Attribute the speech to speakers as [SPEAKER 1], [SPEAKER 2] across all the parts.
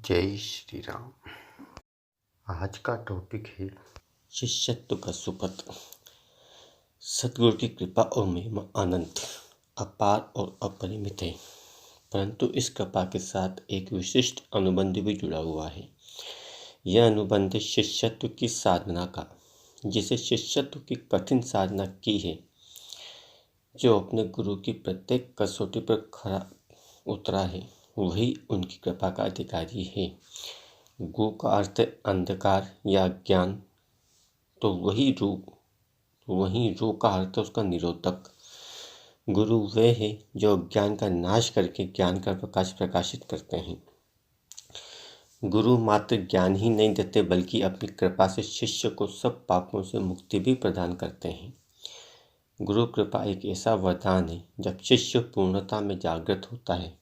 [SPEAKER 1] जय श्री राम। आज का टॉपिक है शिष्यत्व का सुपथ। सतगुरु की कृपा और महिमा अनंत, अपार और अपरिमित है, परंतु इस कृपा के साथ एक विशिष्ट अनुबंध भी जुड़ा हुआ है। यह अनुबंध शिष्यत्व की साधना का, जिसे शिष्यत्व की कठिन साधना की है, जो अपने गुरु की प्रत्येक कसौटी पर खरा उतरा है, वही उनकी कृपा का अधिकारी है। गु का अर्थ अंधकार या ज्ञान, तो वही रू का अर्थ उसका निरोधक। गुरु वे हैं जो ज्ञान का नाश करके ज्ञान का प्रकाश प्रकाशित करते हैं। गुरु मात्र ज्ञान ही नहीं देते, बल्कि अपनी कृपा से शिष्य को सब पापों से मुक्ति भी प्रदान करते हैं। गुरु कृपा एक ऐसा वरदान है, जब शिष्य पूर्णता में जागृत होता है।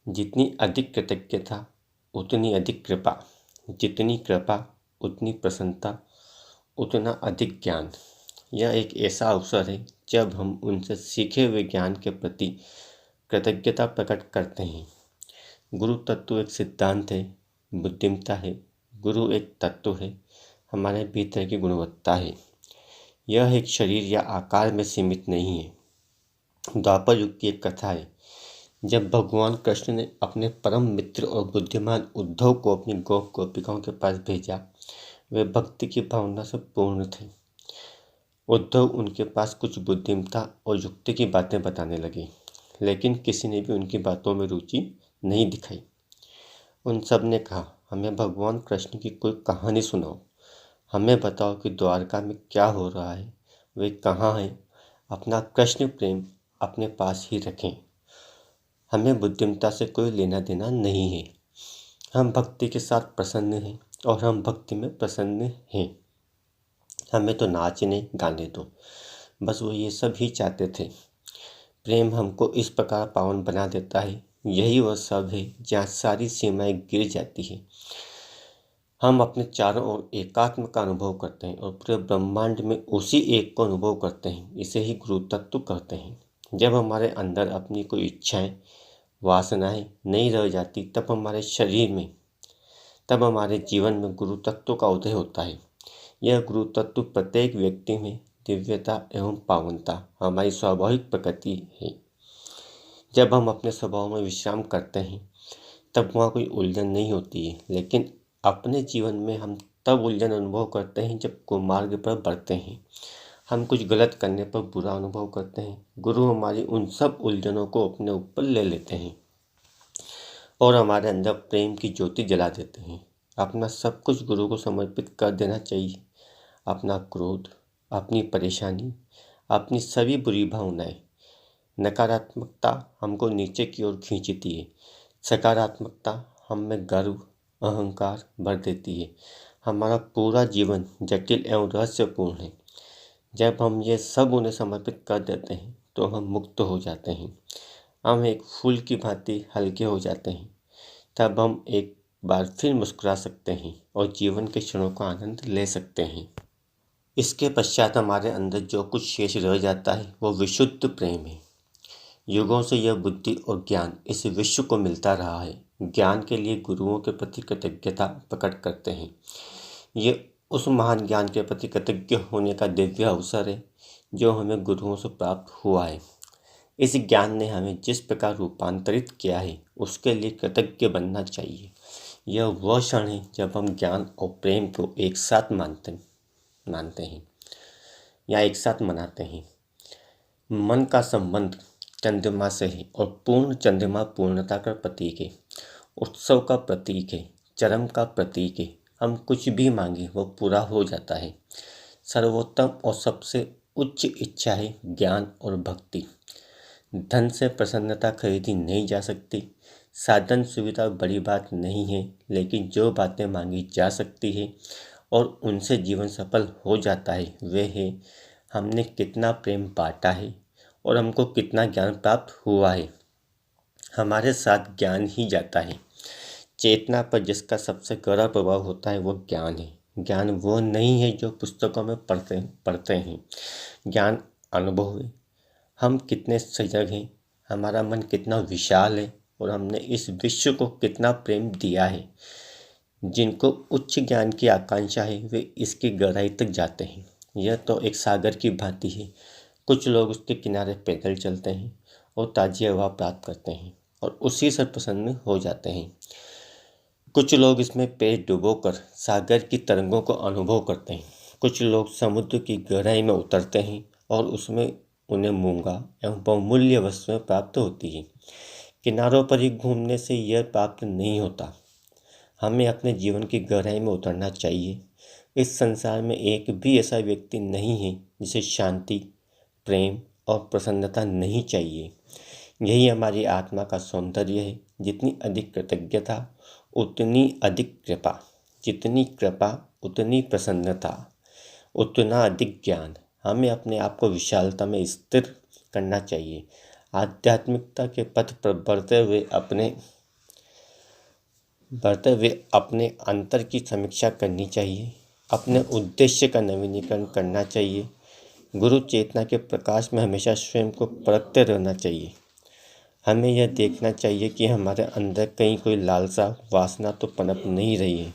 [SPEAKER 1] जितनी अधिक कृतज्ञता उतनी अधिक कृपा, जितनी कृपा उतनी प्रसन्नता, उतना अधिक ज्ञान। यह एक ऐसा अवसर है जब हम उनसे सीखे हुए ज्ञान के प्रति कृतज्ञता प्रकट करते हैं। गुरु तत्व एक सिद्धांत है, बुद्धिमत्ता है। गुरु एक तत्व है, हमारे भीतर की गुणवत्ता है। यह एक शरीर या आकार में सीमित नहीं है। द्वापर युग की एक कथा है, जब भगवान कृष्ण ने अपने परम मित्र और बुद्धिमान उद्धव को अपनी गोपिकाओं के पास भेजा। वे भक्ति की भावना से पूर्ण थे। उद्धव उनके पास कुछ बुद्धिमत्ता और युक्ति की बातें बताने लगे, लेकिन किसी ने भी उनकी बातों में रुचि नहीं दिखाई। उन सब ने कहा, हमें भगवान कृष्ण की कोई कहानी सुनाओ। हमें बताओ कि द्वारका में क्या हो रहा है, वे कहाँ हैं। अपना कृष्ण प्रेम अपने पास ही रखें। हमें बुद्धिमत्ता से कोई लेना देना नहीं है। हम भक्ति के साथ प्रसन्न हैं और हम भक्ति में प्रसन्न हैं। हमें तो नाचने गाने दो, बस वो ये सब ही चाहते थे। प्रेम हमको इस प्रकार पावन बना देता है। यही वह सब है जहाँ सारी सीमाएं गिर जाती है। हम अपने चारों ओर एकात्म का अनुभव करते हैं और पूरे ब्रह्मांड में उसी एक को अनुभव करते हैं। इसे ही गुरु तत्व कहते हैं। जब हमारे अंदर अपनी कोई इच्छाएं, वासनाएं नहीं रह जाती, तब हमारे जीवन में गुरु तत्व का उदय होता है। यह गुरु तत्व प्रत्येक व्यक्ति में दिव्यता एवं पावनता हमारी स्वाभाविक प्रकृति है। जब हम अपने स्वभाव में विश्राम करते हैं, तब वहाँ कोई उलझन नहीं होती है। लेकिन अपने जीवन में हम तब उलझन अनुभव करते हैं जब कुमार्ग पर बढ़ते हैं। हम कुछ गलत करने पर बुरा अनुभव करते हैं। गुरु हमारी उन सब उलझनों को अपने ऊपर ले लेते हैं और हमारे अंदर प्रेम की ज्योति जला देते हैं। अपना सब कुछ गुरु को समर्पित कर देना चाहिए। अपना क्रोध, अपनी परेशानी, अपनी सभी बुरी भावनाएं। नकारात्मकता हमको नीचे की ओर खींचती है, सकारात्मकता हम में गर्व, अहंकार भर देती है। हमारा पूरा जीवन जटिल एवं रहस्यपूर्ण है। जब हम ये सब उन्हें समर्पित कर देते हैं, तो हम मुक्त हो जाते हैं। हम एक फूल की भांति हल्के हो जाते हैं। तब हम एक बार फिर मुस्कुरा सकते हैं और जीवन के क्षणों का आनंद ले सकते हैं। इसके पश्चात हमारे अंदर जो कुछ शेष रह जाता है, वो विशुद्ध प्रेम है। युगों से यह बुद्धि और ज्ञान इस विश्व को मिलता रहा है। ज्ञान के लिए गुरुओं के प्रति कृतज्ञता प्रकट करते हैं। ये उस महान ज्ञान के प्रति कृतज्ञ होने का दिव्य अवसर है, जो हमें गुरुओं से प्राप्त हुआ है। इस ज्ञान ने हमें जिस प्रकार रूपांतरित किया है, उसके लिए कृतज्ञ बनना चाहिए। यह वह क्षण है जब हम ज्ञान और प्रेम को एक साथ मानते हैं या एक साथ मनाते हैं। मन का संबंध चंद्रमा से है और पूर्ण चंद्रमा पूर्णता का प्रतीक है, उत्सव का प्रतीक है, चरम का प्रतीक है। हम कुछ भी मांगे वो पूरा हो जाता है। सर्वोत्तम और सबसे उच्च इच्छा है ज्ञान और भक्ति। धन से प्रसन्नता खरीदी नहीं जा सकती। साधन सुविधा बड़ी बात नहीं है, लेकिन जो बातें मांगी जा सकती है और उनसे जीवन सफल हो जाता है, वे है हमने कितना प्रेम बांटा है और हमको कितना ज्ञान प्राप्त हुआ है। हमारे साथ ज्ञान ही जाता है। चेतना पर जिसका सबसे गहरा प्रभाव होता है, वो ज्ञान है। ज्ञान वो नहीं है जो पुस्तकों में पढ़ते हैं। ज्ञान अनुभव है। हम कितने सजग हैं, हमारा मन कितना विशाल है, और हमने इस विश्व को कितना प्रेम दिया है। जिनको उच्च ज्ञान की आकांक्षा है वे इसकी गहराई तक जाते हैं। यह तो एक सागर की भांति है। कुछ लोग उसके किनारे पैदल चलते हैं और ताज़ी हवा प्राप्त करते हैं और उसी से प्रसन्न हो जाते हैं। कुछ लोग इसमें पैर डुबोकर सागर की तरंगों को अनुभव करते हैं। कुछ लोग समुद्र की गहराई में उतरते हैं और उसमें उन्हें मूंगा एवं बहुमूल्य वस्तुएं प्राप्त होती हैं। किनारों पर ही घूमने से यह प्राप्त नहीं होता। हमें अपने जीवन की गहराई में उतरना चाहिए। इस संसार में एक भी ऐसा व्यक्ति नहीं है जिसे शांति, प्रेम और प्रसन्नता नहीं चाहिए। यही हमारी आत्मा का सौंदर्य है। जितनी अधिक कृतज्ञता उतनी अधिक कृपा, जितनी कृपा उतनी प्रसन्नता, उतना अधिक ज्ञान। हमें अपने आप को विशालता में स्थिर करना चाहिए। आध्यात्मिकता के पथ पर बढ़ते हुए अपने अंतर की समीक्षा करनी चाहिए। अपने उद्देश्य का नवीनीकरण करना चाहिए। गुरु चेतना के प्रकाश में हमेशा स्वयं को परखते रहना चाहिए। हमें यह देखना चाहिए कि हमारे अंदर कहीं कोई लालसा, वासना तो पनप नहीं रही है,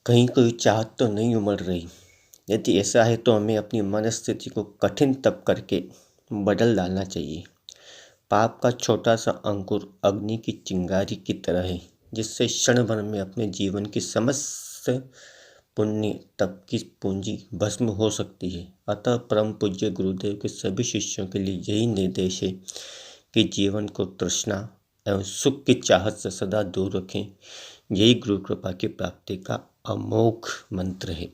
[SPEAKER 1] कहीं कोई चाहत तो नहीं उमड़ रही। यदि ऐसा है तो हमें अपनी मनस्थिति को कठिन तप करके बदल डालना चाहिए। पाप का छोटा सा अंकुर अग्नि की चिंगारी की तरह है, जिससे क्षण भर में अपने जीवन की समस्त पुण्य तप की पूंजी भस्म हो सकती है। अतः परम पूज्य गुरुदेव के सभी शिष्यों के लिए यही निर्देश है कि जीवन को तृष्णा एवं सुख की चाहत से सदा दूर रखें। यही गुरु कृपा की प्राप्ति का अमोघ मंत्र है।